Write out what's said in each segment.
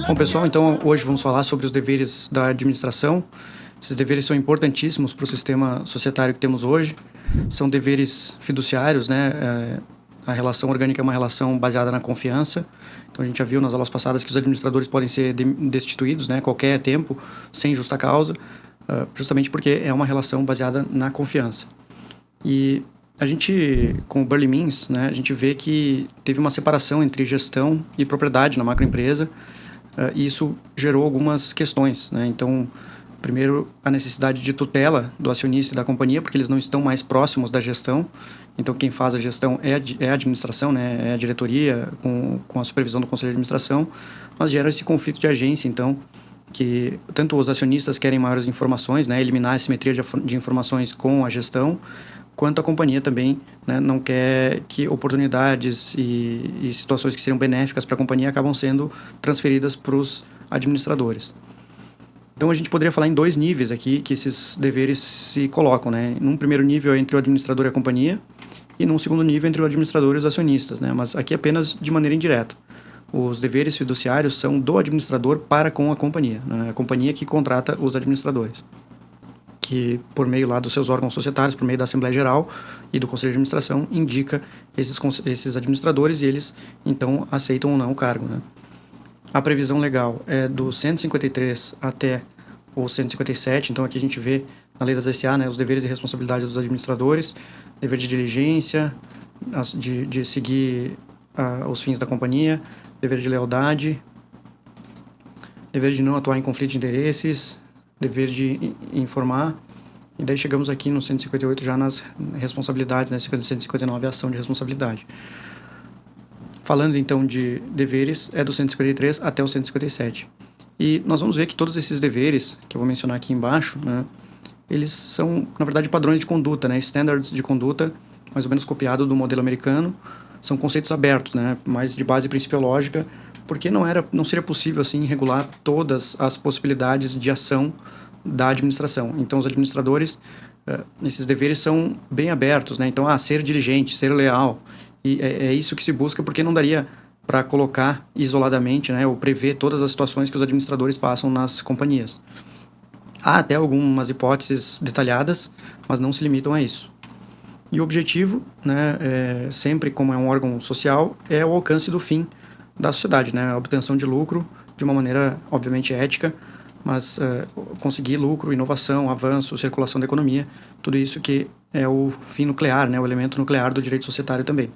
Bom, pessoal, então hoje vamos falar sobre os deveres da administração. Esses deveres são importantíssimos para o sistema societário que temos hoje. São deveres fiduciários, né? A relação orgânica é uma relação baseada na confiança. Então a gente já viu nas aulas passadas que os administradores podem ser destituídos, né, a qualquer tempo, sem justa causa, justamente porque é uma relação baseada na confiança. E a gente, com o Burle Means, né, a gente vê que teve uma separação entre gestão e propriedade na macroempresa, e isso gerou algumas questões, né? Então, primeiro, a necessidade de tutela do acionista e da companhia, porque eles não estão mais próximos da gestão. Então, quem faz a gestão é a administração, né? É a diretoria, com a supervisão do conselho de administração. Mas gera esse conflito de agência, então, que tanto os acionistas querem maiores informações, né? Eliminar a simetria de informações com a gestão, quanto a companhia também, né, não quer que oportunidades e situações que seriam benéficas para a companhia acabam sendo transferidas para os administradores. Então, a gente poderia falar em dois níveis aqui que esses deveres se colocam, né? Num primeiro nível entre o administrador e a companhia, e num segundo nível entre o administrador e os acionistas, né? Mas aqui apenas de maneira indireta. Os deveres fiduciários são do administrador para com a companhia, né? A companhia que contrata os administradores, que por meio lá dos seus órgãos societários, por meio da Assembleia Geral e do Conselho de Administração, indica esses administradores e eles, então, aceitam ou não o cargo, né? A previsão legal é do 153 até o 157, então aqui a gente vê na lei das SA, né, os deveres e responsabilidades dos administradores, dever de diligência, de seguir os fins da companhia, dever de lealdade, dever de não atuar em conflito de interesses, dever de informar, e daí chegamos aqui no 158 já nas responsabilidades, né, 159 a ação de responsabilidade. Falando então de deveres, é do 153 até o 157. E nós vamos ver que todos esses deveres, que eu vou mencionar aqui embaixo, né, eles são, na verdade, padrões de conduta, né, standards de conduta, mais ou menos copiado do modelo americano. São conceitos abertos, né, mais de base principiológica, porque não seria possível assim regular todas as possibilidades de ação da administração. Então, os administradores, esses deveres são bem abertos, né? Então, ser diligente, ser leal, e é isso que se busca, porque não daria para colocar isoladamente, né, ou prever todas as situações que os administradores passam nas companhias. Há até algumas hipóteses detalhadas, mas não se limitam a isso. E o objetivo, né, sempre como é um órgão social, é o alcance do fim da sociedade, né, a obtenção de lucro de uma maneira, obviamente, ética, mas conseguir lucro, inovação, avanço, circulação da economia, tudo isso que é o fim nuclear, né, o elemento nuclear do direito societário também.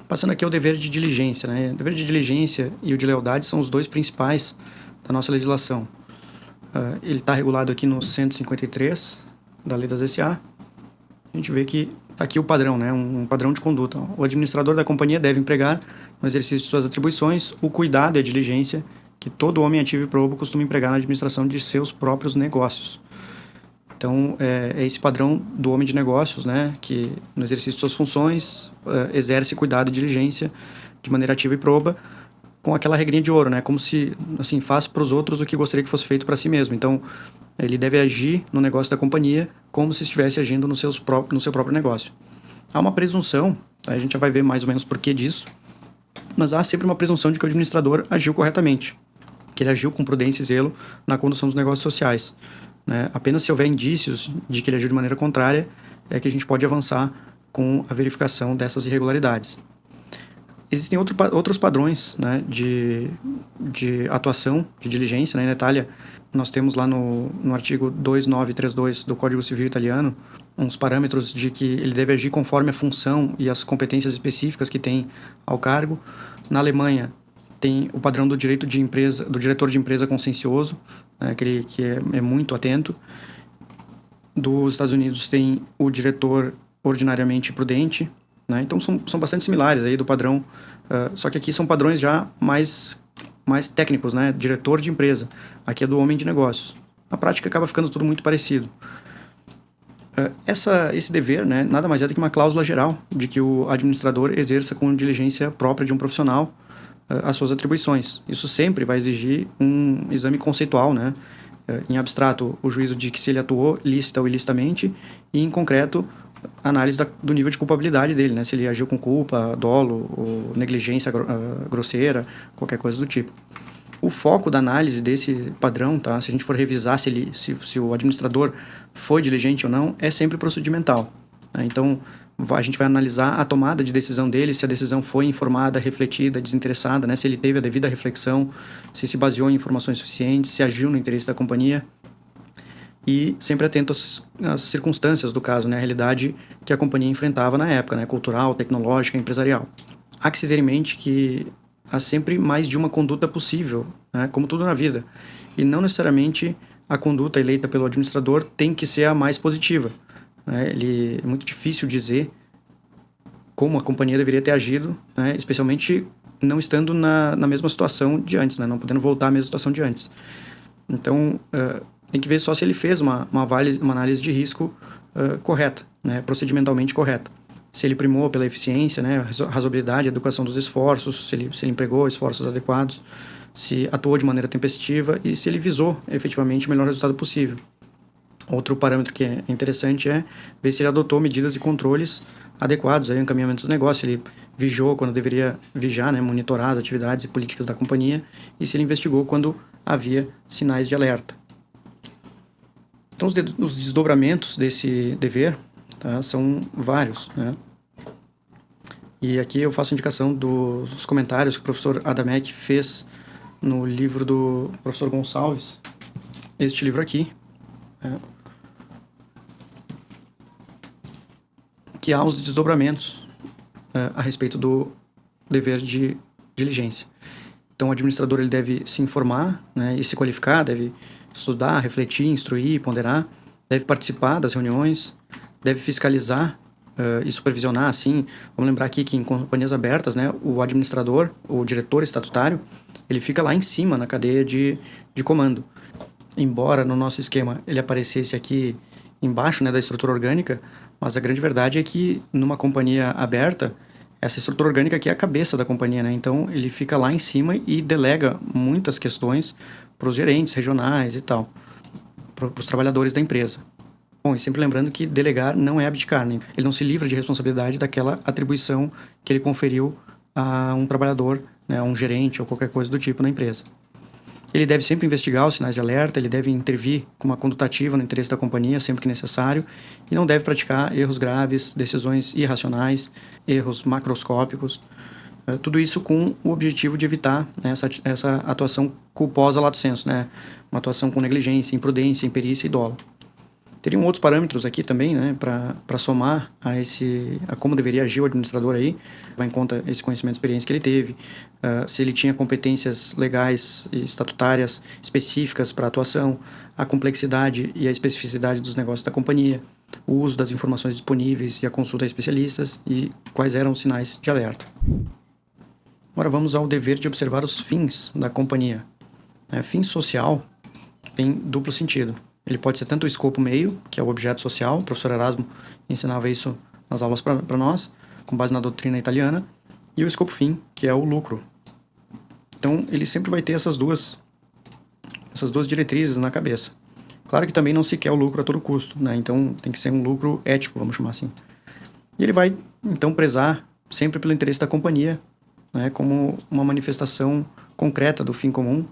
Passando aqui ao dever de diligência, né, o dever de diligência e o de lealdade são os dois principais da nossa legislação. Ele está regulado aqui no 153 da Lei das SA. A gente vê que está aqui o padrão, né, um padrão de conduta. O administrador da companhia deve empregar, no exercício de suas atribuições, o cuidado e a diligência que todo homem ativo e probo costuma empregar na administração de seus próprios negócios. Então, é esse padrão do homem de negócios, né, que no exercício de suas funções exerce cuidado e diligência de maneira ativa e proba, com aquela regrinha de ouro, né, como se assim, faz para os outros o que gostaria que fosse feito para si mesmo. Então, ele deve agir no negócio da companhia como se estivesse agindo no seu próprio negócio. Há uma presunção, a gente já vai ver mais ou menos por que disso, mas há sempre uma presunção de que o administrador agiu corretamente, que ele agiu com prudência e zelo na condução dos negócios sociais, né? Apenas se houver indícios de que ele agiu de maneira contrária, é que a gente pode avançar com a verificação dessas irregularidades. Existem outros padrões, né, de atuação, de diligência, né? Na Itália, nós temos lá no artigo 2932 do Código Civil italiano uns parâmetros de que ele deve agir conforme a função e as competências específicas que tem ao cargo. Na Alemanha, tem o padrão do direito de empresa, do diretor de empresa consciencioso, né, aquele que é muito atento. Dos Estados Unidos tem o diretor ordinariamente prudente, né? Então são bastante similares aí do padrão, só que aqui são padrões já mais técnicos, né? Diretor de empresa, aqui é do homem de negócios. Na prática acaba ficando tudo muito parecido. Esse dever, né, nada mais é do que uma cláusula geral de que o administrador exerça com diligência própria de um profissional as suas atribuições. Isso sempre vai exigir um exame conceitual, né? Em abstrato, o juízo de que se ele atuou lícita ou ilicitamente, e em concreto, análise do nível de culpabilidade dele, né? Se ele agiu com culpa, dolo, ou negligência grosseira, qualquer coisa do tipo. O foco da análise desse padrão, tá? Se a gente for revisar se o administrador foi diligente ou não, é sempre procedimental, né? Então, a gente vai analisar a tomada de decisão dele, se a decisão foi informada, refletida, desinteressada, né? Se ele teve a devida reflexão, se baseou em informações suficientes, se agiu no interesse da companhia. E sempre atento às circunstâncias do caso, né? A realidade que a companhia enfrentava na época, né? Cultural, tecnológica, empresarial. Há que se ter em mente que há sempre mais de uma conduta possível, né? Como tudo na vida. E não necessariamente a conduta eleita pelo administrador tem que ser a mais positiva, né? É muito difícil dizer como a companhia deveria ter agido, né? Especialmente não estando na mesma situação de antes, né? Não podendo voltar à mesma situação de antes. Então, tem que ver só se ele fez uma análise de risco correta, né? Procedimentalmente correta. Se ele primou pela eficiência, né? Razoabilidade, adequação dos esforços, se ele empregou esforços adequados, se atuou de maneira tempestiva e se ele visou efetivamente o melhor resultado possível. Outro parâmetro que é interessante é ver se ele adotou medidas e controles adequados ao encaminhamento dos negócios, se ele vigiou quando deveria vigiar, né, monitorar as atividades e políticas da companhia, e se ele investigou quando havia sinais de alerta. Então, os desdobramentos desse dever, tá, são vários, né? E aqui eu faço indicação dos comentários que o professor Adamek fez no livro do professor Gonçalves, este livro aqui, né, que há os desdobramentos a respeito do dever de diligência. Então, o administrador ele deve se informar, né, e se qualificar, deve estudar, refletir, instruir, ponderar, deve participar das reuniões, deve fiscalizar e supervisionar, assim. Vamos lembrar aqui que em companhias abertas, né, o administrador, o diretor estatutário, ele fica lá em cima na cadeia de comando. Embora no nosso esquema ele aparecesse aqui embaixo, né, da estrutura orgânica, mas a grande verdade é que numa companhia aberta, essa estrutura orgânica aqui é a cabeça da companhia, né? Então ele fica lá em cima e delega muitas questões para os gerentes regionais e tal, para os trabalhadores da empresa. Bom, e sempre lembrando que delegar não é abdicar, né? Ele não se livra de responsabilidade daquela atribuição que ele conferiu a um trabalhador, né, a um gerente ou qualquer coisa do tipo na empresa. Ele deve sempre investigar os sinais de alerta, ele deve intervir com uma conduta ativa no interesse da companhia sempre que necessário e não deve praticar erros graves, decisões irracionais, erros macroscópicos, tudo isso com o objetivo de evitar, né, essa atuação culposa lato sensu, né, uma atuação com negligência, imprudência, imperícia e dolo. Teriam outros parâmetros aqui também, né, para somar a como deveria agir o administrador aí, vai em conta esse conhecimento e experiência que ele teve, se ele tinha competências legais e estatutárias específicas para a atuação, a complexidade e a especificidade dos negócios da companhia, o uso das informações disponíveis e a consulta a especialistas e quais eram os sinais de alerta. Agora vamos ao dever de observar os fins da companhia. Fim social tem duplo sentido. Ele pode ser tanto o escopo meio, que é o objeto social, o professor Erasmo ensinava isso nas aulas para nós, com base na doutrina italiana, e o escopo fim, que é o lucro. Então, ele sempre vai ter essas duas diretrizes na cabeça. Claro que também não se quer o lucro a todo custo, né? Então, tem que ser um lucro ético, vamos chamar assim. E ele vai, então, prezar sempre pelo interesse da companhia, né, como uma manifestação concreta do fim comum,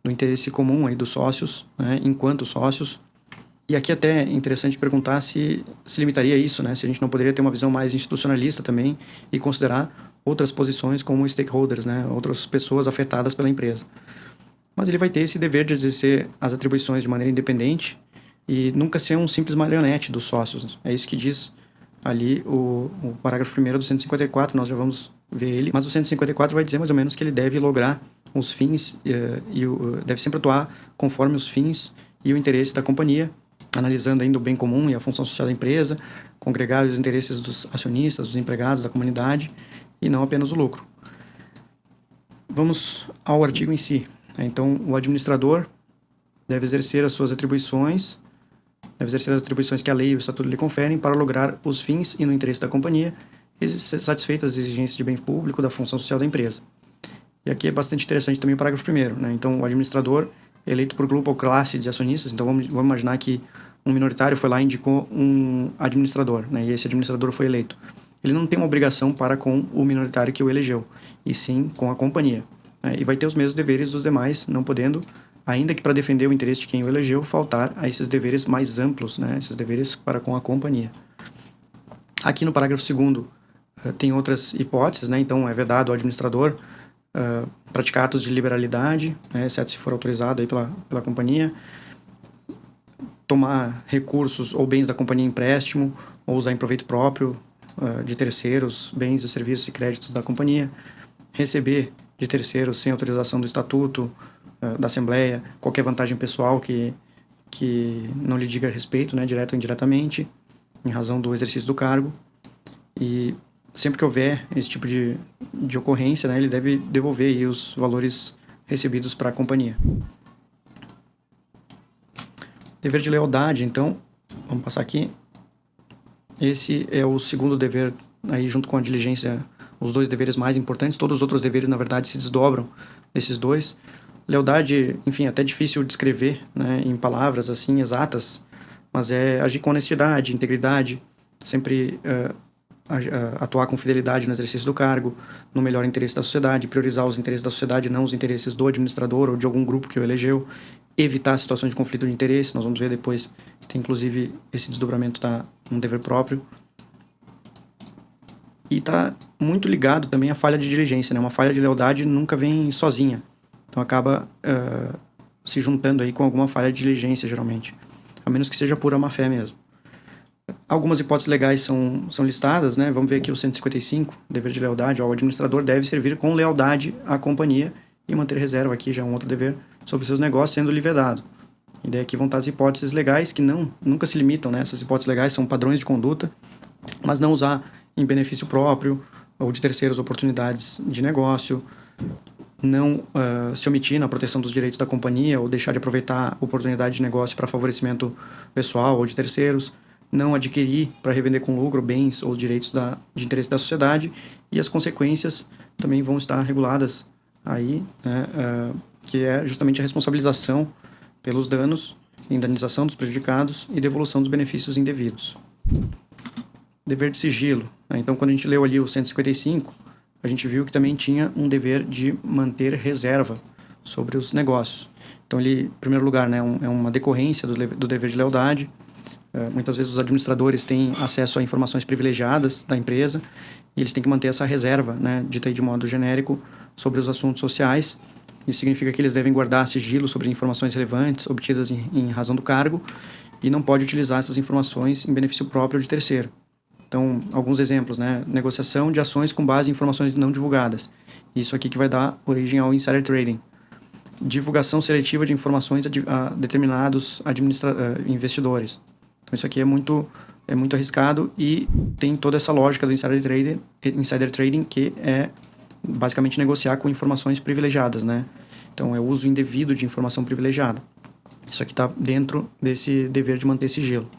do interesse comum aí dos sócios, né, enquanto sócios. E aqui até é interessante perguntar se limitaria isso, né, se a gente não poderia ter uma visão mais institucionalista também e considerar outras posições como stakeholders, né, outras pessoas afetadas pela empresa. Mas ele vai ter esse dever de exercer as atribuições de maneira independente e nunca ser um simples marionete dos sócios. É isso que diz ali o parágrafo 1º do 154, nós já vamos ver ele, mas o 154 vai dizer mais ou menos que ele deve lograr os fins deve sempre atuar conforme os fins e o interesse da companhia, analisando ainda o bem comum e a função social da empresa, congregar os interesses dos acionistas, dos empregados, da comunidade e não apenas o lucro. Vamos ao artigo em si. Então, o administrador deve exercer as atribuições que a lei e o estatuto lhe conferem para lograr os fins e no interesse da companhia e satisfeitas as exigências de bem público da função social da empresa. E aqui é bastante interessante também o parágrafo 1º, né? Então, o administrador é eleito por grupo ou classe de acionistas. Então, vamos imaginar que um minoritário foi lá e indicou um administrador, né, e esse administrador foi eleito. Ele não tem uma obrigação para com o minoritário que o elegeu, e sim com a companhia, né, e vai ter os mesmos deveres dos demais, não podendo, ainda que para defender o interesse de quem o elegeu, faltar a esses deveres mais amplos, né, esses deveres para com a companhia. Aqui no parágrafo 2º, tem outras hipóteses, né, então é vedado ao administrador praticar atos de liberalidade, né, exceto se for autorizado aí pela companhia, tomar recursos ou bens da companhia em empréstimo, ou usar em proveito próprio de terceiros, bens, serviços e créditos da companhia, receber de terceiros sem autorização do estatuto, da Assembleia, qualquer vantagem pessoal que não lhe diga respeito, né, direto ou indiretamente, em razão do exercício do cargo. E sempre que houver esse tipo de ocorrência, né, ele deve devolver aí os valores recebidos para a companhia. Dever de lealdade, então, vamos passar aqui. Esse é o segundo dever, aí junto com a diligência, os dois deveres mais importantes. Todos os outros deveres, na verdade, se desdobram desses dois. Lealdade, enfim, até difícil de descrever, né, em palavras assim exatas, mas é agir com honestidade, integridade, sempre atuar com fidelidade no exercício do cargo, no melhor interesse da sociedade, priorizar os interesses da sociedade, não os interesses do administrador ou de algum grupo que o elegeu, evitar situações de conflito de interesse. Nós vamos ver depois, tem inclusive esse desdobramento está um dever próprio. E está muito ligado também à falha de diligência, né? Uma falha de lealdade nunca vem sozinha, então acaba se juntando aí com alguma falha de diligência, geralmente, a menos que seja pura má-fé mesmo. Algumas hipóteses legais são listadas, né? Vamos ver aqui o 155, dever de lealdade. O administrador deve servir com lealdade à companhia e manter reserva, aqui já é um outro dever, sobre seus negócios, sendo-lhe vedado. E daí aqui vão estar as hipóteses legais que nunca se limitam, né? Essas hipóteses legais são padrões de conduta, mas não usar em benefício próprio ou de terceiros oportunidades de negócio, não se omitir na proteção dos direitos da companhia ou deixar de aproveitar a oportunidade de negócio para favorecimento pessoal ou de terceiros, não adquirir para revender com lucro bens ou direitos de interesse da sociedade, e as consequências também vão estar reguladas aí, né, que é justamente a responsabilização pelos danos, indenização dos prejudicados e devolução dos benefícios indevidos. Dever de sigilo, né? Então, quando a gente leu ali o 155, a gente viu que também tinha um dever de manter reserva sobre os negócios. Então, ele, em primeiro lugar, né, é uma decorrência do dever de lealdade. Muitas vezes os administradores têm acesso a informações privilegiadas da empresa e eles têm que manter essa reserva, né, dita aí de modo genérico, sobre os assuntos sociais. Isso significa que eles devem guardar sigilo sobre informações relevantes obtidas em razão do cargo e não pode utilizar essas informações em benefício próprio de terceiro. Então, alguns exemplos, né, negociação de ações com base em informações não divulgadas. Isso aqui que vai dar origem ao insider trading. Divulgação seletiva de informações a determinados investidores. Então, isso aqui é muito arriscado e tem toda essa lógica do insider trading, que é basicamente negociar com informações privilegiadas, né? Então, é o uso indevido de informação privilegiada. Isso aqui está dentro desse dever de manter sigilo.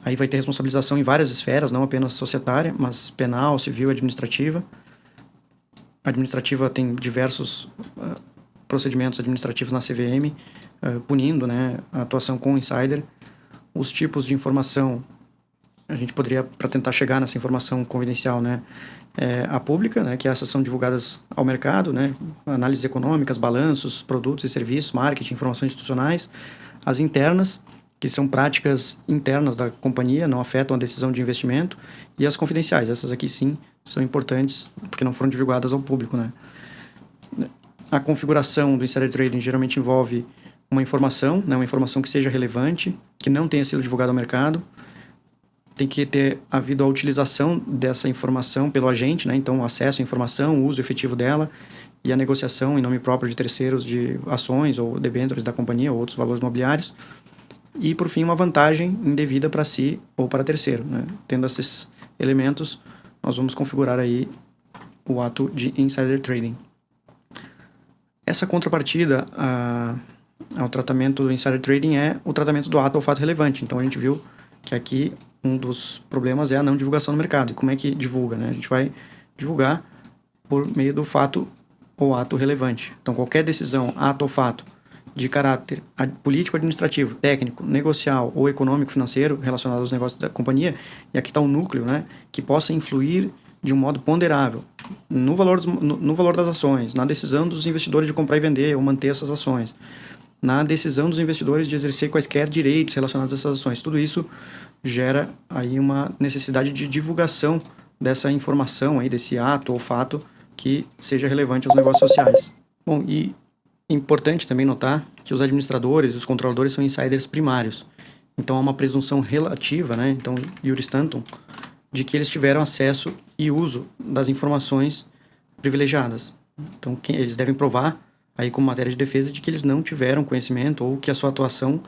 Aí vai ter responsabilização em várias esferas, não apenas societária, mas penal, civil e administrativa. A administrativa tem diversos procedimentos administrativos na CVM, punindo, né, a atuação com o insider. Os tipos de informação, a gente poderia, para tentar chegar nessa informação confidencial, né, a pública, né, que essas são divulgadas ao mercado, né, análises econômicas, balanços, produtos e serviços, marketing, informações institucionais. As internas, que são práticas internas da companhia, não afetam a decisão de investimento. E as confidenciais, essas aqui sim são importantes, porque não foram divulgadas ao público, né. A configuração do insider trading geralmente envolve uma informação, né, uma informação que seja relevante, que não tenha sido divulgada ao mercado. Tem que ter havido a utilização dessa informação pelo agente, né, então acesso à informação, o uso efetivo dela e a negociação em nome próprio de terceiros de ações ou debêntures da companhia ou outros valores mobiliários. E, por fim, uma vantagem indevida para si ou para terceiro, né? Tendo esses elementos, nós vamos configurar aí o ato de insider trading. Essa contrapartida ao tratamento do insider trading é o tratamento do ato ou fato relevante. Então, a gente viu que aqui um dos problemas é a não divulgação no mercado. E como é que divulga, né? A gente vai divulgar por meio do fato ou ato relevante. Então, qualquer decisão, ato ou fato de caráter político, administrativo, técnico, negocial ou econômico, financeiro, relacionado aos negócios da companhia, e aqui está o núcleo, né, que possa influir de um modo ponderável no valor das ações, na decisão dos investidores de comprar e vender ou manter essas ações, na decisão dos investidores de exercer quaisquer direitos relacionados a essas ações. Tudo isso gera aí uma necessidade de divulgação dessa informação, aí, desse ato ou fato que seja relevante aos negócios sociais. Bom, e importante também notar que os administradores e os controladores são insiders primários. Então, há uma presunção relativa, né? Então, iuris tantum, de que eles tiveram acesso e uso das informações privilegiadas. Então, eles devem provar, aí como matéria de defesa, de que eles não tiveram conhecimento ou que a sua atuação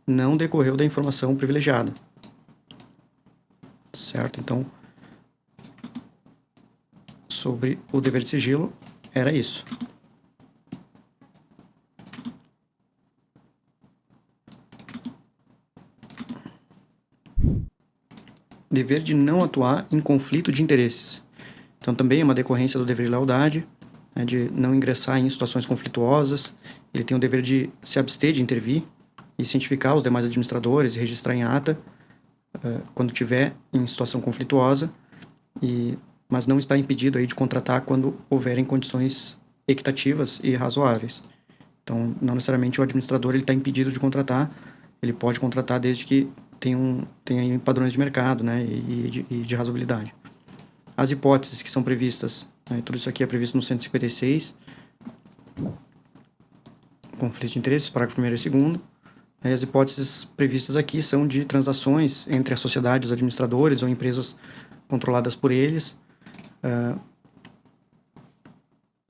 não decorreu da informação privilegiada. Certo? Então, sobre o dever de sigilo, era isso. Dever de não atuar em conflito de interesses. Então, também é uma decorrência do dever de lealdade, né, de não ingressar em situações conflituosas. Ele tem o dever de se abster de intervir e cientificar os demais administradores e registrar em ata quando tiver em situação conflituosa, mas não está impedido aí de contratar quando houverem condições equitativas e razoáveis. Então, não necessariamente o administrador está impedido de contratar, ele pode contratar desde que tenha padrões de mercado, né, e de razoabilidade. As hipóteses que são previstas, né, tudo isso aqui é previsto no 156, conflito de interesses, parágrafo 1º e 2º. As hipóteses previstas aqui são de transações entre a sociedade, os administradores ou empresas controladas por eles,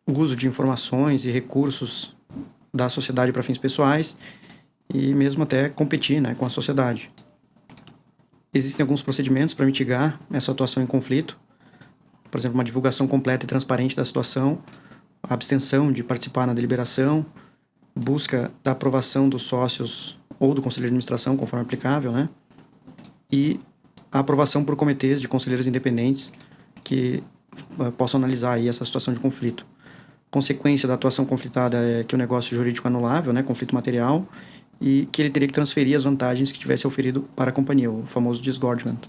o uso de informações e recursos da sociedade para fins pessoais e mesmo até competir, né, com a sociedade. Existem alguns procedimentos para mitigar essa atuação em conflito, por exemplo, uma divulgação completa e transparente da situação, a abstenção de participar na deliberação, busca da aprovação dos sócios ou do conselho de administração, conforme aplicável, né? E a aprovação por comitês de conselheiros independentes que possam analisar aí essa situação de conflito. Consequência da atuação conflitada é que o negócio jurídico é anulável, né? Conflito material, e que ele teria que transferir as vantagens que tivesse oferido para a companhia, o famoso disgorgement.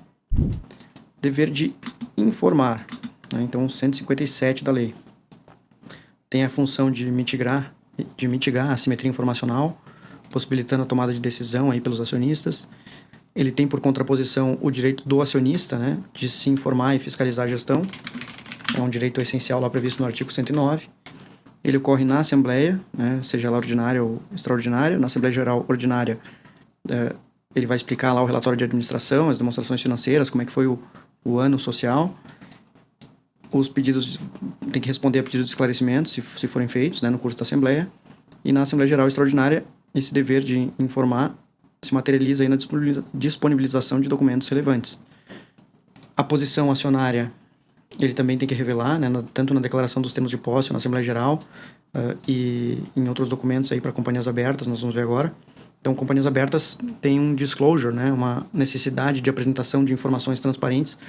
Dever de informar, né? Então, 157 da lei. Tem a função de mitigar a assimetria informacional, possibilitando a tomada de decisão aí pelos acionistas. Ele tem por contraposição o direito do acionista, né, de se informar e fiscalizar a gestão. É um direito essencial lá previsto no artigo 109. Ele ocorre na Assembleia, né, seja ela ordinária ou extraordinária. Na Assembleia Geral Ordinária, ele vai explicar lá o relatório de administração, as demonstrações financeiras, como é que foi o ano social. Os pedidos, tem que responder a pedidos de esclarecimento, se forem feitos, né, no curso da Assembleia. E na Assembleia Geral Extraordinária, esse dever de informar se materializa aí na disponibilização de documentos relevantes. A posição acionária, ele também tem que revelar, né, tanto na declaração dos termos de posse, na Assembleia Geral, e em outros documentos aí para companhias abertas, nós vamos ver agora. Então, companhias abertas têm um disclosure, né, uma necessidade de apresentação de informações transparentes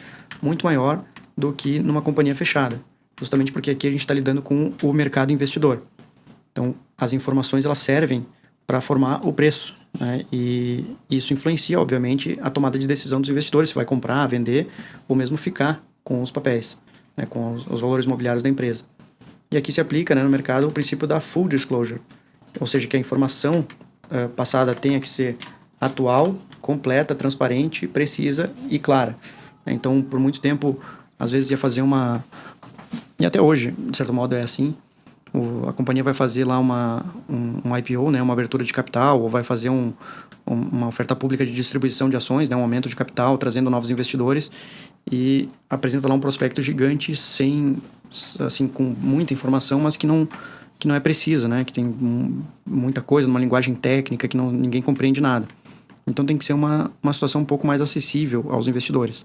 muito maior do que numa companhia fechada, justamente porque aqui a gente está lidando com o mercado investidor. Então, as informações elas servem para formar o preço, né? E isso influencia, obviamente, a tomada de decisão dos investidores, se vai comprar, vender ou mesmo ficar com os papéis, né? Com os valores imobiliários da empresa. E aqui se aplica, né, no mercado o princípio da full disclosure, ou seja, que a informação passada tenha que ser atual, completa, transparente, precisa e clara. Então, por muito tempo, às vezes ia fazer e até hoje, de certo modo, é assim. A companhia vai fazer lá um IPO, né, uma abertura de capital, ou vai fazer uma oferta pública de distribuição de ações, né, um aumento de capital, trazendo novos investidores, e apresenta lá um prospecto gigante, com muita informação, mas que não é precisa, né, que tem muita coisa, uma linguagem técnica que ninguém compreende nada. Então tem que ser uma situação um pouco mais acessível aos investidores.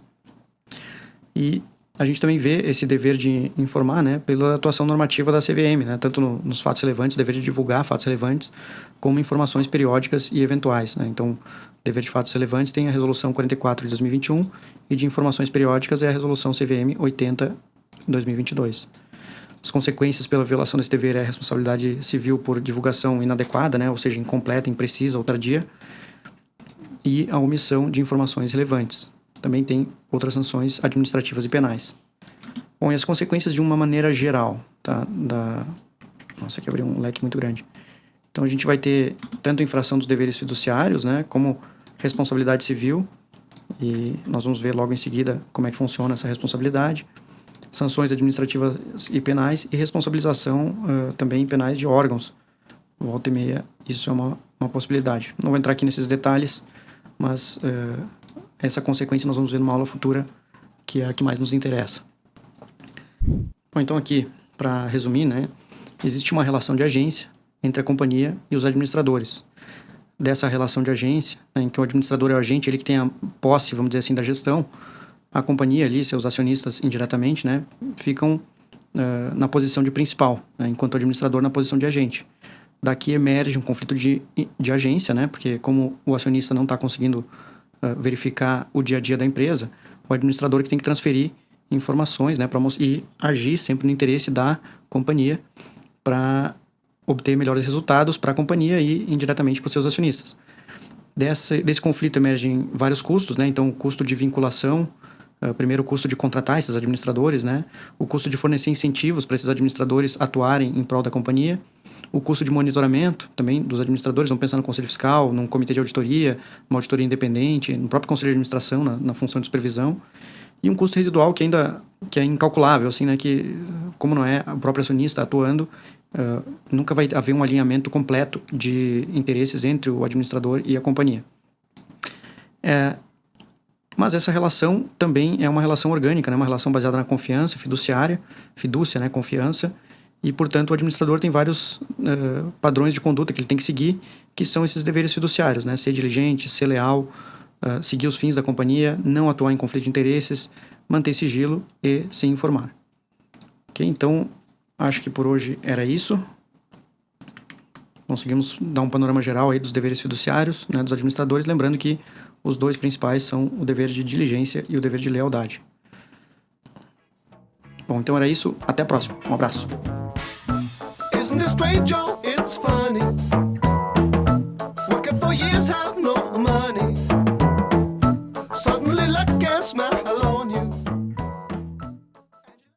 E a gente também vê esse dever de informar, né, pela atuação normativa da CVM, né, tanto nos fatos relevantes, dever de divulgar fatos relevantes, como informações periódicas e eventuais, né. Então, dever de fatos relevantes tem a Resolução 44 de 2021 e de informações periódicas é a Resolução CVM 80 de 2022. As consequências pela violação desse dever é a responsabilidade civil por divulgação inadequada, né? Ou seja, incompleta, imprecisa ou tardia, e a omissão de informações relevantes. Também tem outras sanções administrativas e penais. Bom, e as consequências de uma maneira geral, tá? Nossa, aqui abriu um leque muito grande. Então, a gente vai ter tanto infração dos deveres fiduciários, né? Como responsabilidade civil, e nós vamos ver logo em seguida como é que funciona essa responsabilidade, sanções administrativas e penais e responsabilização também penais de órgãos. Volta e meia, isso é uma possibilidade. Não vou entrar aqui nesses detalhes, mas essa consequência nós vamos ver numa aula futura, que é a que mais nos interessa. Bom, então aqui, para resumir, né, existe uma relação de agência entre a companhia e os administradores. Dessa relação de agência, né, em que o administrador é o agente, ele que tem a posse, vamos dizer assim, da gestão, a companhia ali, seus acionistas indiretamente, né, ficam na posição de principal, né, enquanto o administrador na posição de agente. Daqui emerge um conflito de agência, né, porque como o acionista não está conseguindo verificar o dia a dia da empresa, o administrador que tem que transferir informações, né, e agir sempre no interesse da companhia para obter melhores resultados para a companhia e indiretamente para os seus acionistas. Desse conflito emergem vários custos, né? Então, o custo de vinculação, primeiro o custo de contratar esses administradores, né? O custo de fornecer incentivos para esses administradores atuarem em prol da companhia, o custo de monitoramento também dos administradores, vamos pensar no conselho fiscal, num comitê de auditoria, uma auditoria independente, no próprio conselho de administração, na função de supervisão, e um custo residual que é incalculável, assim, né? Que, como não é o próprio acionista atuando, nunca vai haver um alinhamento completo de interesses entre o administrador e a companhia. Mas essa relação também é uma relação orgânica, né? Uma relação baseada na confiança fiduciária, fidúcia, né? Confiança, e, portanto, o administrador tem vários padrões de conduta que ele tem que seguir, que são esses deveres fiduciários, né? Ser diligente, ser leal, seguir os fins da companhia, não atuar em conflito de interesses, manter sigilo e se informar. Ok? Então, acho que por hoje era isso. Conseguimos dar um panorama geral aí dos deveres fiduciários, né, dos administradores, lembrando que os dois principais são o dever de diligência e o dever de lealdade. Bom, então era isso. Até a próxima. Um abraço. Isn't it strange, oh, it's funny. Working for years, have no money.